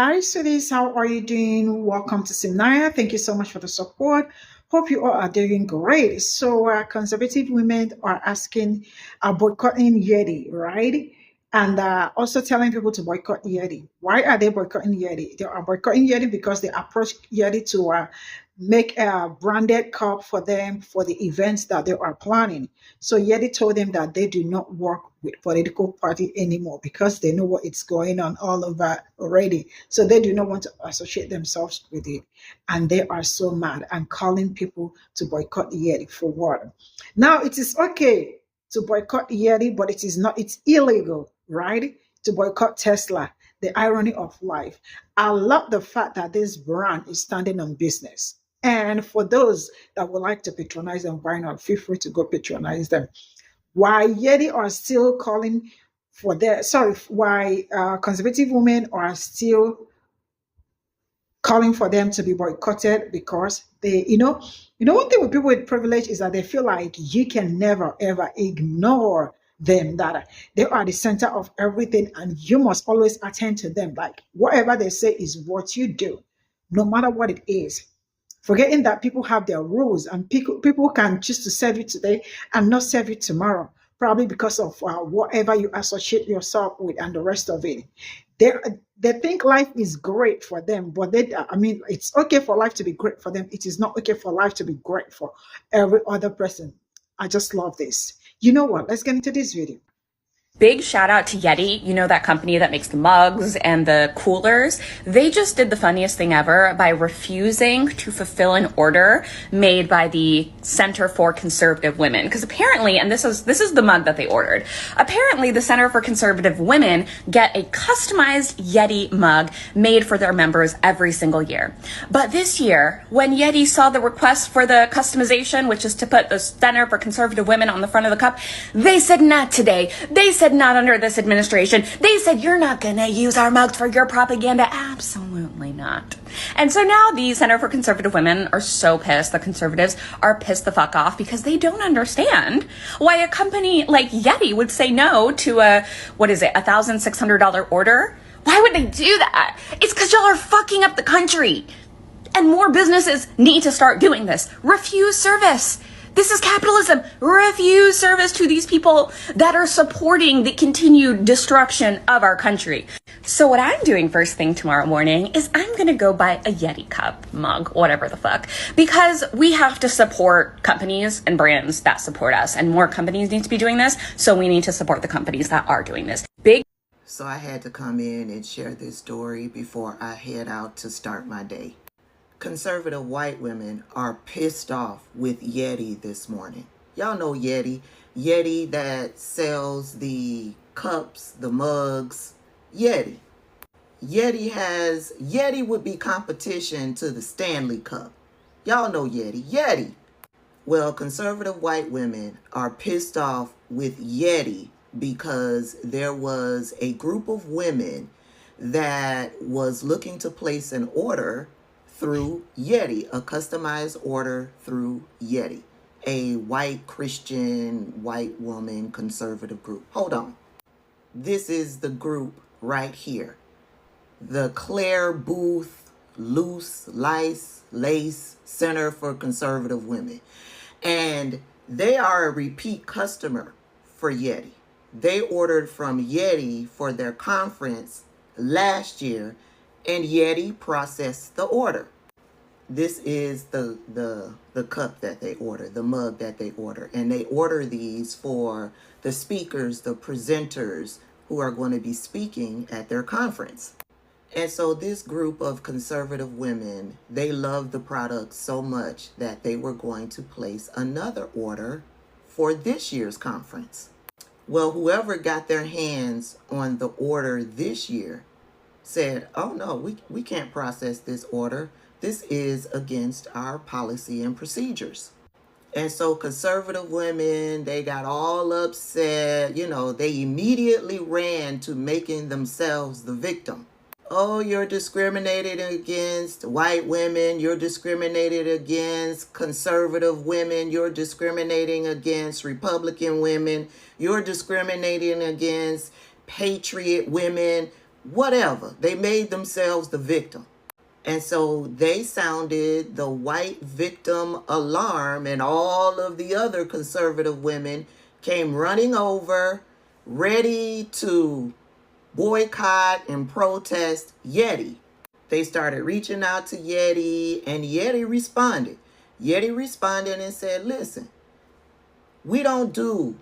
Hi, sweeties. How are you doing? Welcome to Sinaya. Thank you so much for the support. Hope you all are doing great. So, conservative women are asking, boycotting Yeti, right? And also telling people to boycott Yeti. Why are they boycotting Yeti? They are boycotting Yeti because they approached Yeti to make a branded cup for them for the events that they are planning. So Yeti told them that they do not work with political party anymore because they know what is going on all over already. So they do not want to associate themselves with it. And they are so mad and calling people to boycott Yeti for what? Now it is okay to boycott Yeti, but it is not, it's illegal, right? To boycott Tesla. The irony of life. I love the fact that this brand is standing on business. And for those that would like to patronize them, why not? Feel free to go patronize them. Why Yeti are still calling for their, sorry, why conservative women are still calling for them to be boycotted because they, one thing with people with privilege is that they feel like you can never ever ignore them, that they are the center of everything and you must always attend to them. Like whatever they say is what you do, no matter what it is. Forgetting that people have their rules and people can choose to serve you today and not serve you tomorrow, probably because of whatever you associate yourself with and the rest of it. They they think life is great for them, but I mean, it's okay for life to be great for them. It is not okay for life to be great for every other person. I just love this. You know what? Let's get into this video. Big shout out to Yeti, that company that makes the mugs and the coolers. They just did the funniest thing ever by refusing to fulfill an order made by the Center for Conservative Women. Because apparently, and this is the mug that they ordered. Apparently, the Center for Conservative Women get a customized Yeti mug made for their members every single year. But this year, when Yeti saw the request for the customization, which is to put the Center for Conservative Women on the front of the cup, they said not today. They said not under this administration. They said, you're not going to use our mugs for your propaganda. Absolutely not. And so now the Center for Conservative Women are so pissed. The conservatives are pissed the fuck off because they don't understand why a company like Yeti would say no to a $1,600 order. Why would they do that? It's because y'all are fucking up the country. And more businesses need to start doing this. Refuse service. This is capitalism. Refuse service to these people that are supporting the continued destruction of our country. So what I'm doing first thing tomorrow morning is I'm going to go buy a Yeti cup, mug, whatever the fuck, because we have to support companies and brands that support us, and more companies need to be doing this. So we need to support the companies that are doing this. So I had to come in and share this story before I head out to start my day. Conservative white women are pissed off with Yeti this morning. Y'all know Yeti. Yeti that sells the cups, the mugs. Yeti. Yeti would be competition to the Stanley Cup. Y'all know Yeti. Yeti. Well, conservative white women are pissed off with Yeti because there was a group of women that was looking to place an order through Yeti, a customized order through Yeti, a white Christian, white woman conservative group. Hold on. This is the group right here. The Claire Booth Lace Center for Conservative Women. And they are a repeat customer for Yeti. They ordered from Yeti for their conference last year, and Yeti processed the order. This is the cup that they order, the mug that they order. And they order these for the speakers, the presenters who are going to be speaking at their conference. And so this group of conservative women, they love the product so much that they were going to place another order for this year's conference. Well, whoever got their hands on the order this year said, oh no, we can't process this order. This is against our policy and procedures. And so conservative women, they got all upset. They immediately ran to making themselves the victim. Oh, you're discriminated against white women. You're discriminated against conservative women. You're discriminating against Republican women. You're discriminating against patriot women. whatever. They made themselves the victim. And so they sounded the white victim alarm, and all of the other conservative women came running over, ready to boycott and protest Yeti. They started reaching out to Yeti, and Yeti responded. Yeti responded and said, listen, we don't do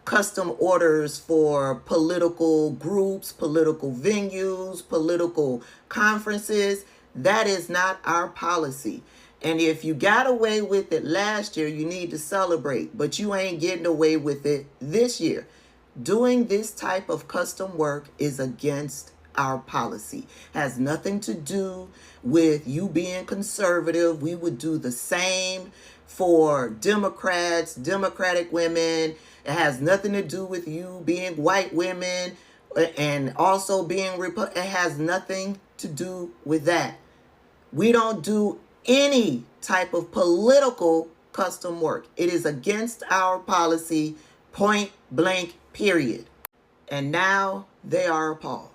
custom orders for political groups, political venues, political conferences. That is not our policy. And if you got away with it last year, you need to celebrate, but you ain't getting away with it this year. Doing this type of custom work is against our policy. Has nothing to do with you being conservative. We would do the same for Democrats, Democratic women. It has nothing to do with you being white women and also being It has nothing to do with that. We don't do any type of political custom work. It is against our policy, point blank, period. And now they are appalled.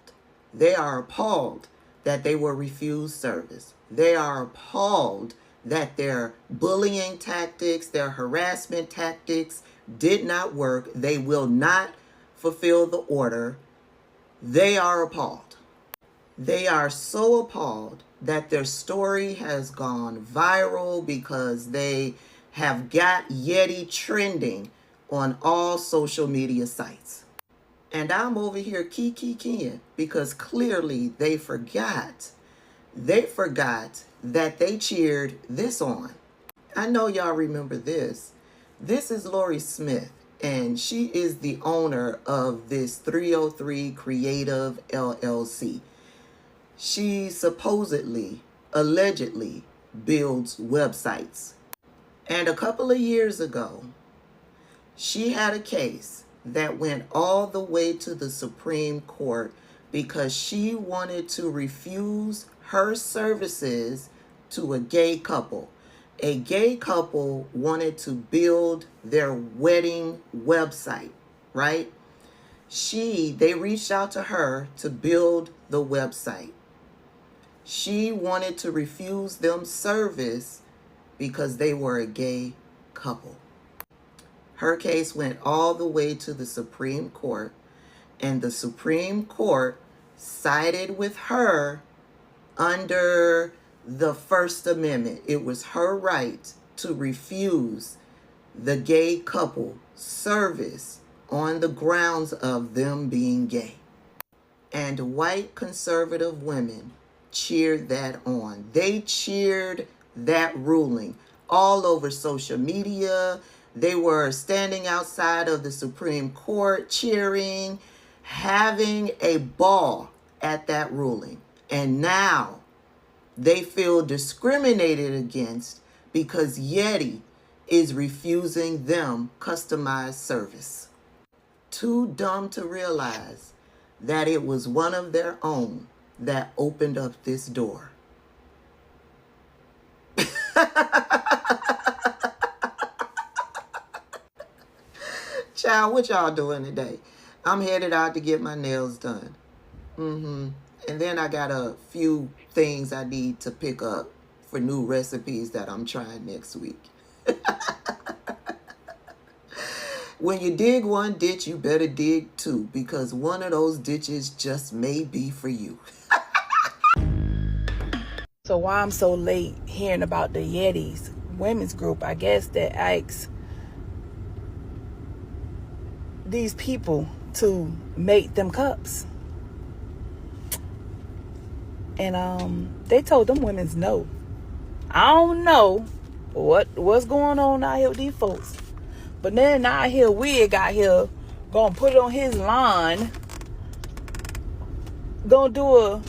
They are appalled that they were refused service. They are appalled that their bullying tactics, their harassment tactics did not work. They will not fulfill the order. They are appalled. They are so appalled that their story has gone viral because they have got Yeti trending on all social media sites. And I'm over here kikiing because clearly they forgot. They forgot that they cheered this on. I know y'all remember this. This is Lori Smith, and she is the owner of this 303 Creative LLC. She supposedly, allegedly builds websites. And a couple of years ago, she had a case that went all the way to the Supreme Court because she wanted to refuse her services to a gay couple. A gay couple wanted to build their wedding website, right? They reached out to her to build the website. She wanted to refuse them service because they were a gay couple. Her case went all the way to the Supreme Court, and the Supreme Court sided with her under the First Amendment. It was her right to refuse the gay couple service on the grounds of them being gay. And white conservative women cheered that on. They cheered that ruling all over social media. They were standing outside of the Supreme Court cheering, having a ball at that ruling. And now they feel discriminated against because Yeti is refusing them customized service. Too dumb to realize that it was one of their own that opened up this door. Child, what y'all doing today? I'm headed out to get my nails done. And then I got a few things I need to pick up for new recipes that I'm trying next week. When you dig one ditch, you better dig two, because one of those ditches just may be for you. So why I'm so late hearing about the Yetis women's group, I guess that asks these people to make them cups. And they told them women's no. I don't know what's going on out here with these folks. But then I hear Wig out here gonna put it on his lawn, gonna do a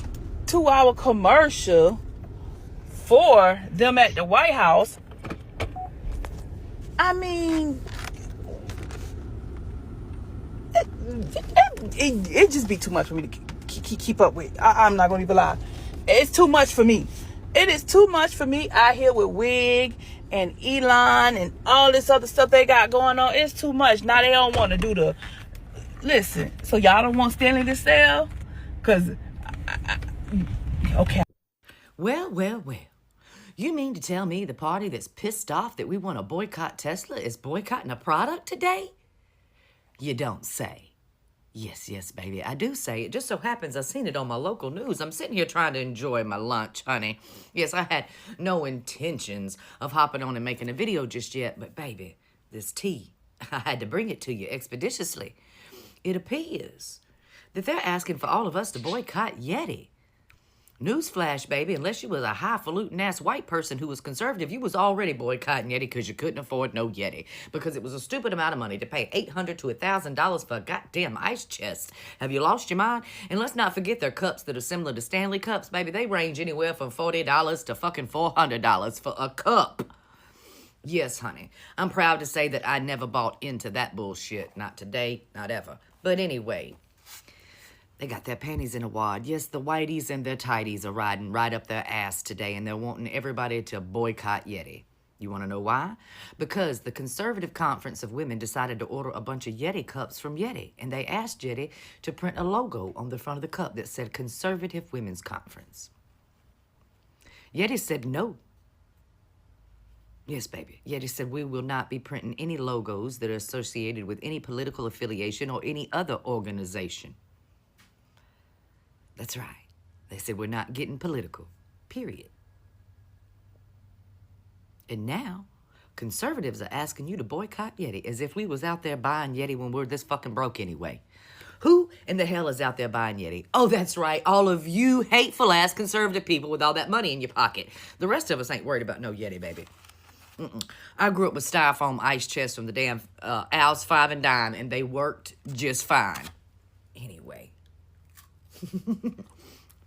2-hour commercial for them at the White House. I mean, it just be too much for me to keep up with. I'm not gonna even lie. It's too much for me. It is too much for me out here with Wig and Elon and all this other stuff they got going on. It's too much. Now they don't want to do the... Listen, so y'all don't want Stanley to sell? Because Okay. Well, well, well. You mean to tell me the party that's pissed off that we want to boycott Tesla is boycotting a product today? You don't say. Yes, yes, baby, I do say. It just so happens I've seen it on my local news. I'm sitting here trying to enjoy my lunch, honey. Yes, I had no intentions of hopping on and making a video just yet, but baby, this tea, I had to bring it to you expeditiously. It appears that they're asking for all of us to boycott Yeti. Newsflash, baby, unless you was a highfalutin ass white person who was conservative, you was already boycotting Yeti because you couldn't afford no Yeti. Because it was a stupid amount of money to pay $800 to $1,000 for a goddamn ice chest. Have you lost your mind? And let's not forget their cups that are similar to Stanley cups, baby. They range anywhere from $40 to fucking $400 for a cup. Yes, honey. I'm proud to say that I never bought into that bullshit. Not today, not ever. But anyway, they got their panties in a wad. Yes, the whiteys and their tighties are riding right up their ass today, and they're wanting everybody to boycott Yeti. You want to know why? Because the Conservative Conference of Women decided to order a bunch of Yeti cups from Yeti, and they asked Yeti to print a logo on the front of the cup that said Conservative Women's Conference. Yeti said no. Yes, baby. Yeti said we will not be printing any logos that are associated with any political affiliation or any other organization. That's right. They said we're not getting political, period. And now, conservatives are asking you to boycott Yeti as if we was out there buying Yeti when we're this fucking broke anyway. Who in the hell is out there buying Yeti? Oh, that's right, all of you hateful-ass conservative people with all that money in your pocket. The rest of us ain't worried about no Yeti, baby. I grew up with styrofoam ice chests from the damn Al's 5 and Dime, and they worked just fine. Anyway.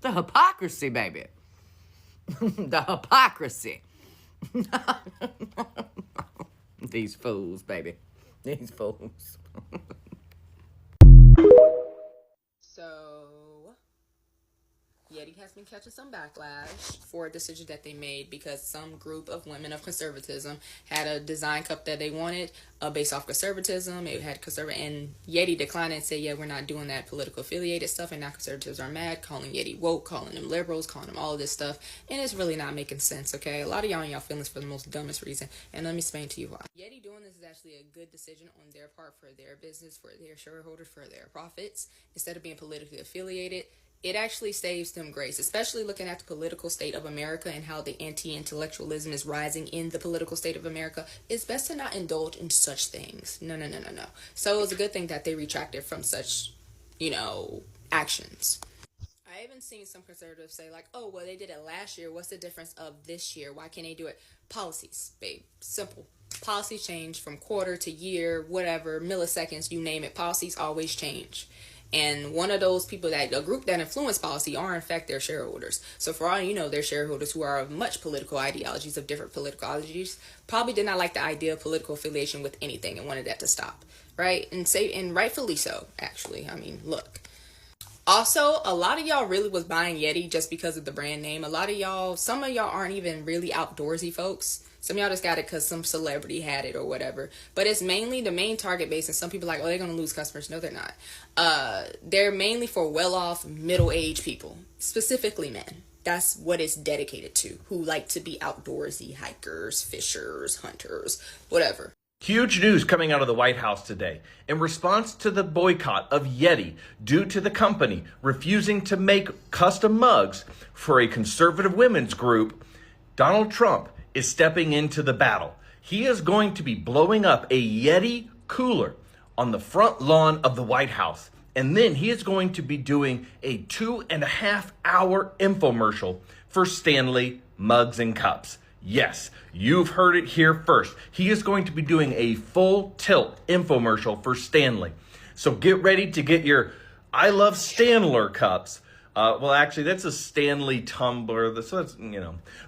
The hypocrisy, baby. The hypocrisy. These fools, baby. These fools. So, Yeti has been catching some backlash for a decision that they made because some group of women of conservatism had a design cup that they wanted based off conservatism. It had conservative, and Yeti declined and said, yeah, we're not doing that political affiliated stuff, and now conservatives are mad, calling Yeti woke, calling them liberals, calling them all of this stuff, and it's really not making sense, okay? A lot of y'all in y'all feelings for the most dumbest reason, and let me explain to you why. Yeti doing this is actually a good decision on their part for their business, for their shareholders, for their profits. Instead of being politically affiliated, it actually saves them grace, especially looking at the political state of America and how the anti-intellectualism is rising in the political state of America. It's best to not indulge in such things. No. So it was a good thing that they retracted from such, actions. I even seen some conservatives say like, oh, well, they did it last year. What's the difference of this year? Why can't they do it? Policies, babe. Simple. Policies change from quarter to year, whatever, milliseconds, you name it. Policies always change. And one of those people a group that influence policy are in fact their shareholders. So for all you know, their shareholders who are of much political ideologies, of different political ideologies, probably did not like the idea of political affiliation with anything and wanted that to stop. Right? And rightfully so, actually. I mean, look. Also, a lot of y'all really was buying Yeti just because of the brand name. Some of y'all aren't even really outdoorsy folks. Some of y'all just got it because some celebrity had it or whatever. But it's mainly the main target base. And some people are like, oh, they're going to lose customers. No, they're not. They're mainly for well-off, middle-aged people. Specifically men. That's what it's dedicated to. Who like to be outdoorsy, hikers, fishers, hunters, whatever. Huge news coming out of the White House today. In response to the boycott of Yeti due to the company refusing to make custom mugs for a conservative women's group, Donald Trump is stepping into the battle. He is going to be blowing up a Yeti cooler on the front lawn of the White House. And then he is going to be doing a 2.5-hour infomercial for Stanley mugs and cups. Yes, you've heard it here first. He is going to be doing a full tilt infomercial for Stanley. So get ready to get your I Love Stanler cups. Well, actually, that's a Stanley tumbler. So that's,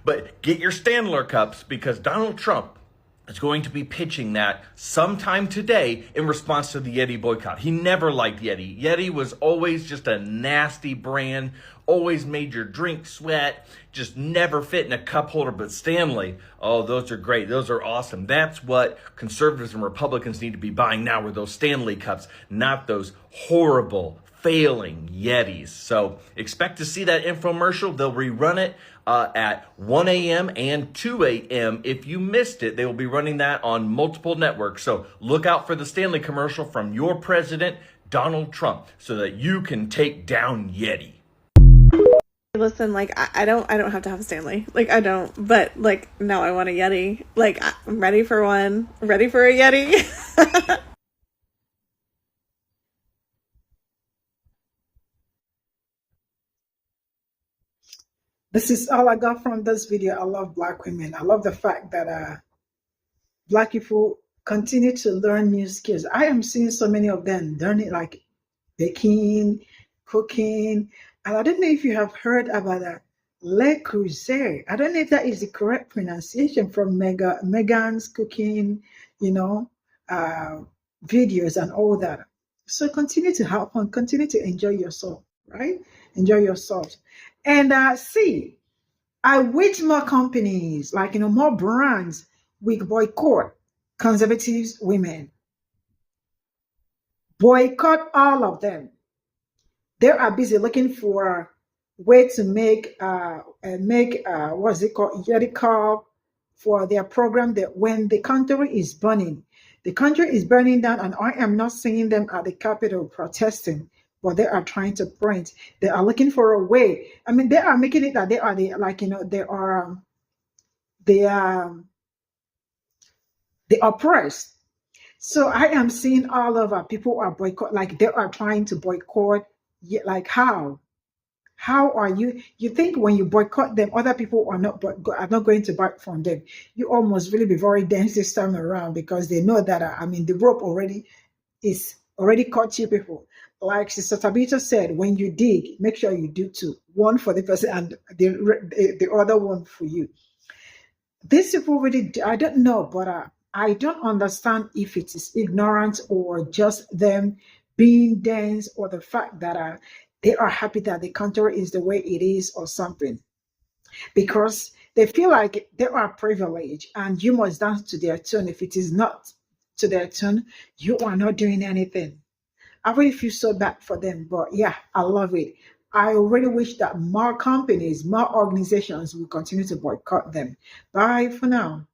But get your Stanler cups because Donald Trump is going to be pitching that sometime today in response to the Yeti boycott. He never liked Yeti. Yeti was always just a nasty brand, always made your drink sweat, just never fit in a cup holder. But Stanley, oh, those are great. Those are awesome. That's what conservatives and Republicans need to be buying now, were those Stanley cups, not those horrible, failing Yetis. So expect to see that infomercial. They'll rerun it at 1 a.m. and 2 a.m. If you missed it, they will be running that on multiple networks. So look out for the Stanley commercial from your president, Donald Trump, so that you can take down Yeti. Listen, like I don't have to have a Stanley. Like I don't, but like now I want a Yeti. Like I'm ready for one. I'm ready for a Yeti. This is all I got from this video. I love Black women. I love the fact that Black people continue to learn new skills. I am seeing so many of them learning like baking, cooking. And I don't know if you have heard about that Le Creuset. I don't know if that is the correct pronunciation from Megan's cooking, videos and all that. So continue to have fun, continue to enjoy yourself, right? Enjoy yourself. And see, I wish more companies, like, more brands will boycott conservative women. Boycott all of them. They are busy looking for a way to make what's it called, Yeti cup for their program, that when the country is burning down, and I am not seeing them at the Capitol protesting, but they are trying to print. They are looking for a way. I mean, they are making it that they are the oppressed. So I am seeing all over people are boycott, like they are trying to boycott. Like how are you think when you boycott them, other people are not going to buy from them? You almost really be very dense this time around, because they know that the rope already caught you people. Like Sister Tabitha said, when you dig, make sure you do two, one for the person and the other one for you. These people really, I don't know, but I don't understand if it is ignorance or just them being dense, or the fact that they are happy that the country is the way it is or something, because they feel like they are privileged and you must dance to their tune. If it is not to their tune, you are not doing anything. I really feel so bad for them, but yeah, I love it. I really wish that more companies, more organizations will continue to boycott them. Bye for now.